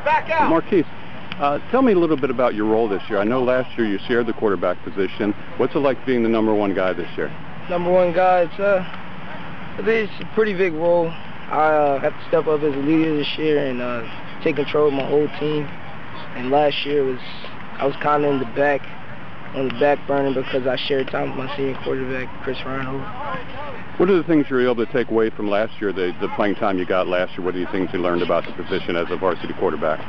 back out. Marquese, tell me a little bit about your role this year. I know last year you shared the quarterback position. What's it like being the #1 guy this year? #1 guy, I think it's a pretty big role. I have to step up as a leader this year and take control of my whole team. And last year I was kind of on the back burner because I shared time with my senior quarterback, Chris Reinhold. What are the things you were able to take away from last year, the playing time you got last year? What are the things you learned about the position as a varsity quarterback?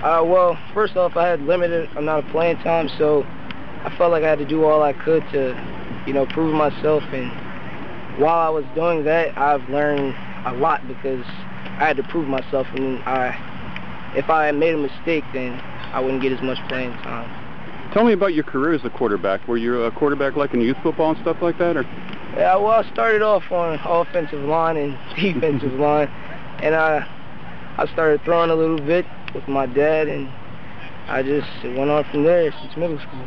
Well, first off, I had limited amount of playing time, so I felt like I had to do all I could to, prove myself. And while I was doing that, I've learned a lot because I had to prove myself. And if I had made a mistake, then I wouldn't get as much playing time. Tell me about your career as a quarterback. Were you a quarterback like in youth football and stuff like that? Or? Yeah, well, I started off on offensive line and defensive line, and I started throwing a little bit with my dad, and I just went on from there since middle school.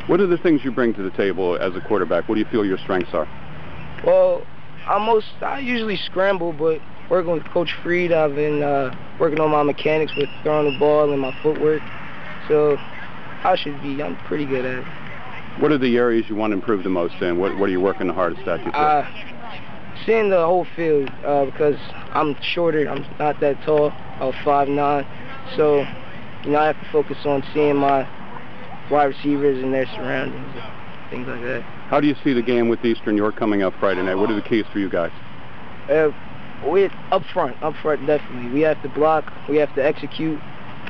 What are the things you bring to the table as a quarterback? What do you feel your strengths are? Well, I usually scramble, but working with Coach Freed, I've been working on my mechanics with throwing the ball and my footwork, so I'm pretty good at it. What are the areas you want to improve the most in? What are you working the hardest at, you feel? Seeing the whole field, because I'm shorter, I'm not that tall, I'm 5'9", so I have to focus on seeing my wide receivers and their surroundings, things like that. How do you see the game with Eastern York coming up Friday night? What are the keys for you guys? We're up front definitely. We have to block, we have to execute.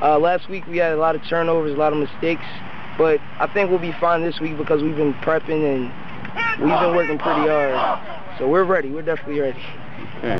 Last week we had a lot of turnovers, a lot of mistakes, but I think we'll be fine this week because we've been prepping and we've been working pretty hard. So we're ready. We're definitely ready. Okay.